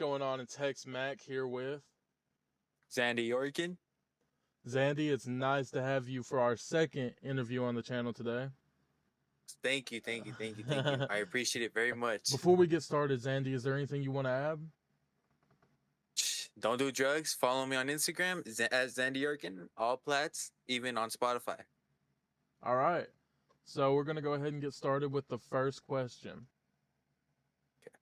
going on? It's Hexedmak here with Zandyyorkan. Zandy. It's nice to have you for our second interview on the channel today. Thank you, thank you, thank you, thank you. I appreciate it very much. Before we get started, Zandy, is there anything you want to add? Don't do drugs. Follow me on Instagram at Zandyyorkan, all plats, even on Spotify. All right. So we're going to go ahead and get started with the first question. Okay.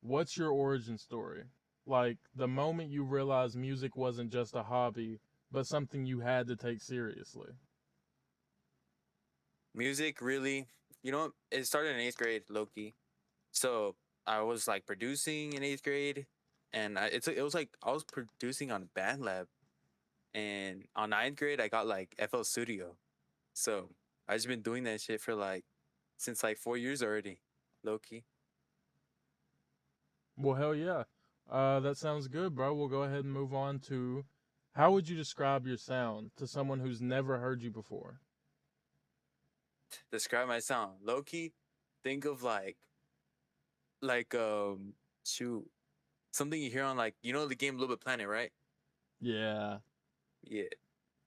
What's your origin story? Like the moment you realized music wasn't just a hobby, but something you had to take seriously. Music really, it started in eighth grade, low key. So I was like producing in eighth grade, and it was like I was producing on BandLab, and on ninth grade I got like FL Studio. So I just been doing that shit for like since like 4 years already, low key. Well, hell yeah. That sounds good, bro. We'll go ahead and move on to how would you describe your sound to someone who's never heard you before? Describe my sound. Low key, think of like shoot. Something you hear on like the game Little Bit Planet, right? Yeah. Yeah.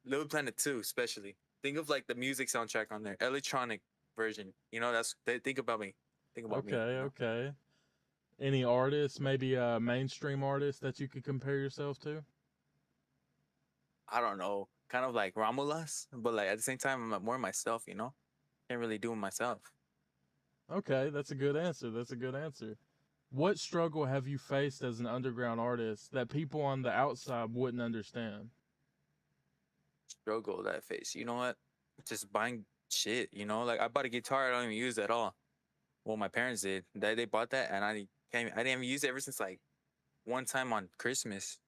Little Bit Planet 2 especially. Think of like the music soundtrack on there. Electronic version. Think about me. Think about me, Okay, you know? okay. Any artists, maybe a mainstream artist that you could compare yourself to? I don't know. Kind of like Romulas, but like at the same time I'm more myself. Can't really do it myself. Okay, that's a good answer. That's a good answer. What struggle have you faced as an underground artist that people on the outside wouldn't understand? Struggle that face. You know what? Just buying shit. Like I bought a guitar I don't even use at all. Well, my parents did. They bought that, and I didn't even use it ever since like one time on Christmas.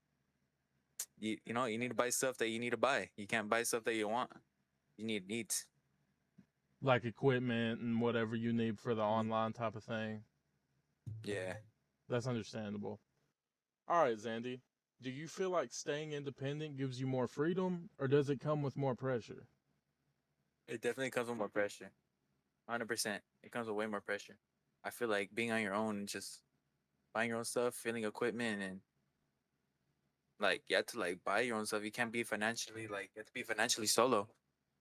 You need to buy stuff that you need to buy. You can't buy stuff that you want. You need needs. Like equipment and whatever you need for the Mhm. online type of thing. Yeah, That's understandable. All right, Zandy. Do you feel like staying independent gives you more freedom, or does it come with more pressure? it definitely comes with more pressure. 100%. It comes with way more pressure. I feel like being on your own and just buying your own stuff, filling equipment, and like you have to like buy your own stuff. You can't be financially like you have to be financially solo.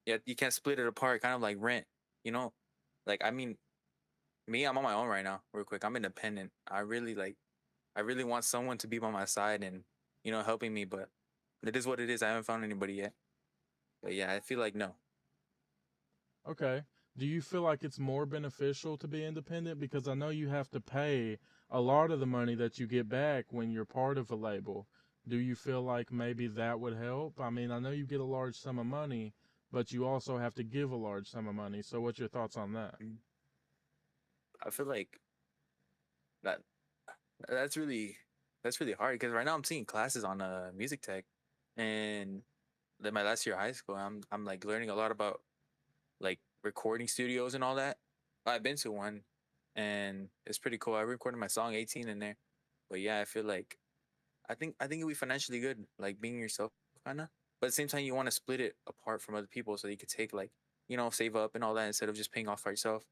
Yeah, you can't split it apart, kind of like rent. You know, like I mean, me, I'm on my own right now. Real quick, I'm independent. I really want someone to be by my side and helping me, but it is what it is. I haven't found anybody yet. But yeah, I feel like no. Okay. Do you feel like it's more beneficial to be independent? Because I know you have to pay a lot of the money that you get back when you're part of a label. Do you feel like maybe that would help? I mean, I know you get a large sum of money, but you also have to give a large sum of money. So, what's your thoughts on that? Mm. I feel like that that's really that's really hard because right now I'm taking classes on music tech, and then my last year of high school, I'm like learning a lot about like recording studios and all that. I've been to one, and it's pretty cool. I recorded my song 18 in there, but yeah, I feel like I think it'll be financially good, like being yourself, kind of. But at the same time, you want to split it apart from other people so you could take like save up and all that instead of just paying off for yourself.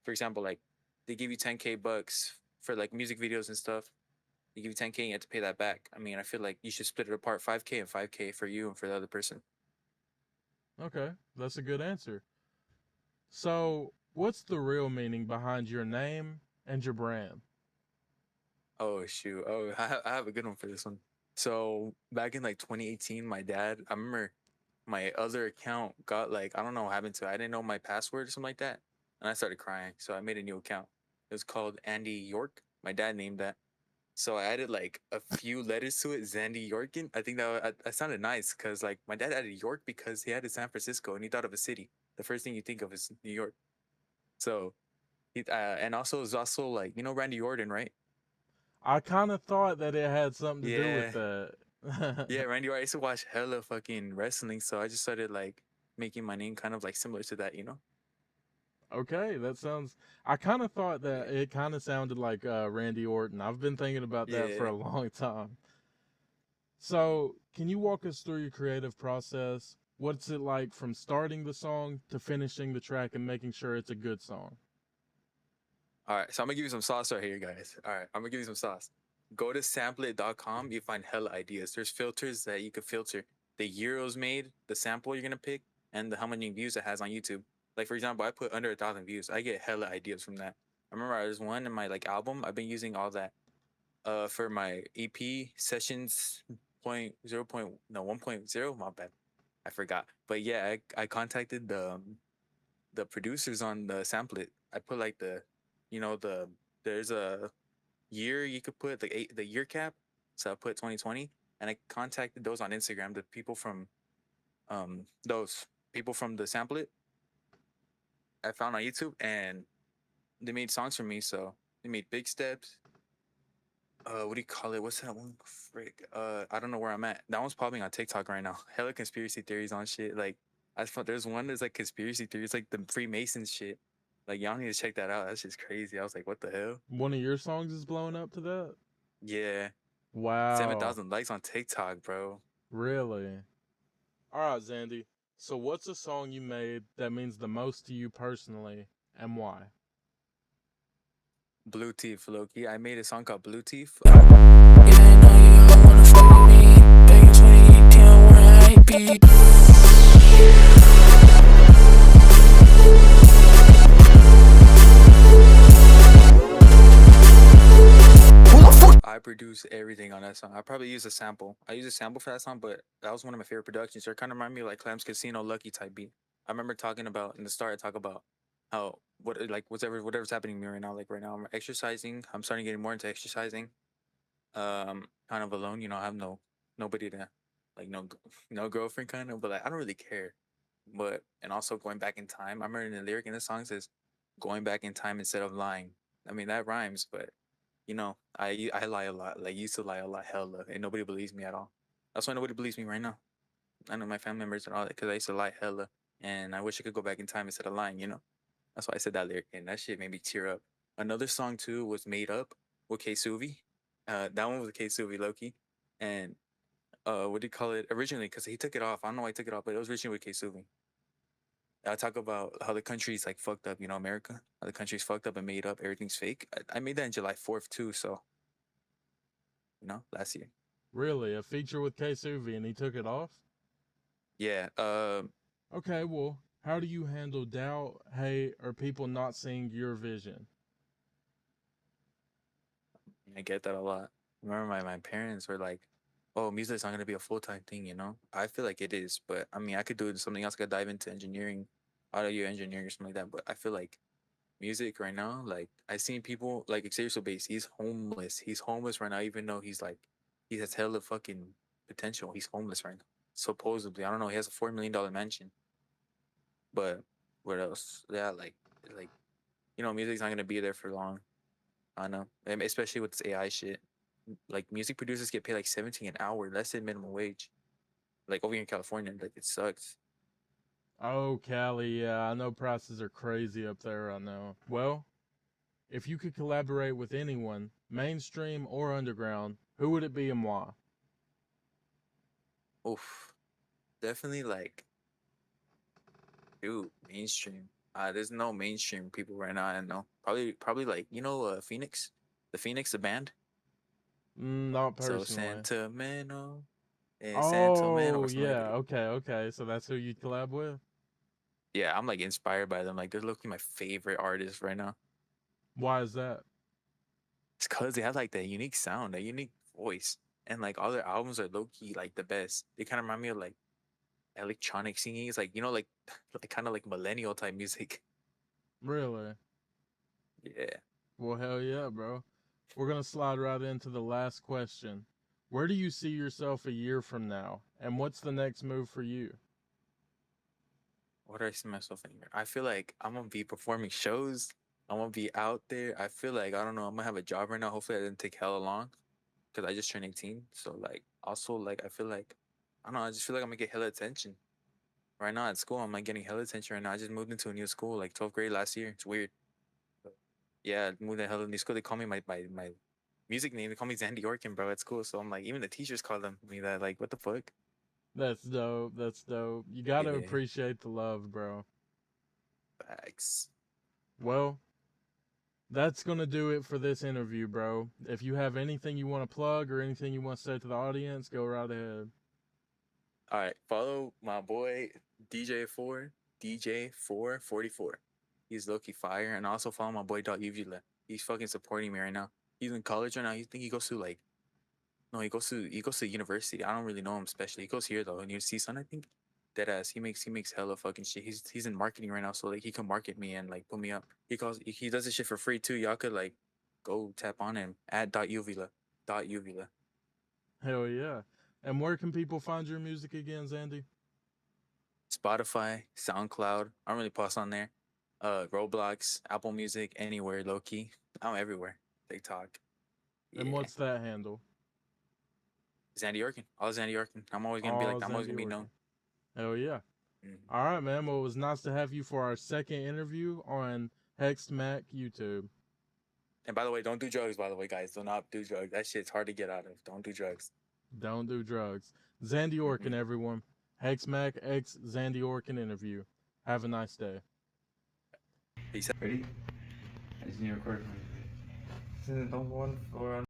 For example, like they give you 10K bucks for like music videos and stuff. They give you 10K and you have to pay that back. I mean, I feel like you should split it apart, 5K and 5K for you and for the other person. Okay, that's a good answer. So, what's the real meaning behind your name and your brand? Oh shoot! Oh, I have a good one for this one. So back in like 2018, my dad, I remember my other account got like I don't know what happened to it. I didn't know my password or something like that, and I started crying. So I made a new account. It was called Andy York. My dad named that. So I added like a few letters to it, Zandyyorkan. I think that sounded nice because like my dad added York because he had in San Francisco and he thought of a city. The first thing you think of is New York. So and also it's also like Randy Orton, right? I kind of thought that it had something to do with Yeah, that. yeah, Randy Orton. I used to watch hella fucking wrestling, so I just started like making my name kind of like similar to that. Okay, that sounds. I kind of thought that Yeah, it kind of sounded like Randy Orton. I've been thinking about that for yeah. a long time. So, can you walk us through your creative process? What's it like from starting the song to finishing the track and making sure it's a good song? All right, so I'm gonna give you some sauce right here, guys. All right, I'm gonna give you some sauce. Go to samplet.com. You find hella ideas. There's filters that you could filter the year it was made, the sample you're gonna pick, and how many views it has on YouTube. Like for example, I put under 1,000 views. I get hella ideas from that. I remember there's one in my like album. I've been using all that for my EP sessions point zero point no 1.0. My bad, I forgot. But yeah, I contacted the producers on the samplet. I put like there's a year you could put the year cap. So I put 2020, and I contacted those on Instagram. The people from those people from the samplet I found on YouTube, and they made songs for me. So they made Big Steps. What do you call it? What's that one? Frick. I don't know where I'm at. That one's popping on TikTok right now. Hella conspiracy theories on shit. Like I thought there's one that's like conspiracy theories, like the Freemasons shit. Like y'all need to check that out. That's just crazy. I was like, what the hell? One of your songs is blowing up to that? Yeah, seven Wow. thousand likes on TikTok, bro. Really? All right, Zandy. So, what's a song you made that means the most to you personally, and why? Blue Teeth, Loki. I made a song called Blue Teeth. Yeah, I know you all wanna fuck with me. Back in 2018, where I be. I produce everything on that song. I probably use a sample. I use a sample for that song, but that was one of my favorite productions. So it kind of reminded me of like Clams Casino Lucky type beat. I remember talking about in the start. I talk about how whatever's happening to me right now. Like right now, I'm exercising. I'm starting getting more into exercising. Kind of alone. I have nobody to like no girlfriend kind of, but like I don't really care. But and also going back in time. I remember in the lyric in the song says, "Going back in time instead of lying." I mean that rhymes, but I lie a lot. Like used to lie a lot, hella, and nobody believes me at all. That's why nobody believes me right now. I know my family members and all that because I used to lie hella, and I wish I could go back in time instead of lying. That's why I said that lyric, and that shit made me tear up. Another song too was "Made Up" with K Suvi. That one was K Suvi Loki, and what do you call it originally? Because he took it off. I don't know why he took it off, but it was originally with K Suvi. I talk about how the country's like fucked up, America. How the country's fucked up and made up. Everything's fake. I made that in July 4th too, so last year. Really? A feature with K Suvi and he took it off? Yeah. Okay, well, how do you handle doubt, hate, or people not seeing your vision? I get that a lot. Remember, my parents were like, "Oh, music's not gonna be a full-time thing." I feel like it is, but I mean, I could do something else. I could dive into engineering, audio engineering, or something like that. But I feel like music right now, like I seen people like Xavier Base. He's homeless. He's homeless right now, even though he has hella fucking potential. He's homeless right now. Supposedly, I don't know. He has a $4 million mansion, but what else? Yeah, like music's not gonna be there for long. I know, especially with this AI shit. Like music producers get paid like 17 an hour, less than minimum wage. Like over here in California, like it sucks. Oh, Cali, yeah, I know prices are crazy up there, I know. Well, if you could collaborate with anyone, mainstream or underground, who would it be and why? Oof, definitely like, dude, mainstream. There's no mainstream people right now. I know. Probably like Phoenix, the band. Not So personally. sentimental and sentimental Oh, or something like yeah, that. okay. So that's who you'd collab with? Yeah, I'm like inspired by them. Like they're looking my favorite artists right now. Why is that? It's cause they have like that unique sound, that unique voice, and like all their albums are low key like the best. They kind of remind me of like electronic singing. It's like like kind of like millennial type music. Really? Yeah. Well, hell yeah, bro. We're going to slide right into the last question. Where do you see yourself a year from now? And what's the next move for you? What do I see myself in here? I feel like I'm gonna be performing shows. I'm gonna be out there. I feel like I don't know. I'm gonna have a job right now. Hopefully, I didn't take hella long because I just turned 18. So like, also like, I feel like I don't know. I just feel like I'm gonna get hella attention right now at school. I'm like getting hella attention right now. I just moved into a new school, like 12th grade last year. It's weird. But yeah, I moved to hella new school. They call me my music name. They call me Zandyyorkan, bro, at school. So I'm like, even the teachers call me that. Like, what the fuck? That's dope. That's dope. You got to Yeah, appreciate the love, bro. facts. Well, that's going to do it for this interview, bro. If you have anything you want to plug or anything you want to say to the audience, go right ahead. All right, follow my boy DJ4, DJ444. He's low-key fire. And also follow my boy Uvula. He's fucking supporting me right now. He's in college right now. He think he goes to like no, he goes to university. I don't really know him especially. He goes here though, in UC I think. Deadass. He makes hella fucking shit. He's in marketing right now, so like he can market me and like put me up. He does this shit for free too. Y'all could like go tap on him at .uvula. .uvula. Hell yeah. And where can people find your music again, Zandy? Spotify, SoundCloud. I don't really post on there. Roblox, Apple Music, anywhere, low key. I'm everywhere. TikTok. And Yeah. what's that handle? Zandyyorkan. All Zandyyorkan. I'm always gonna All be Zandyyorkan. known. Hell yeah. Mhm. All right, man. Well, it was nice to have you for our second interview on Hexedmak YouTube. And by the way, don't do drugs, by the way, guys. Do not do drugs. That shit's hard to get out of. Don't do drugs. Don't do drugs. Zandyyorkan, everyone. Hexedmak X Zandyyorkan interview. Have a nice day. Peace. Ready? I just need to record. Don't go on for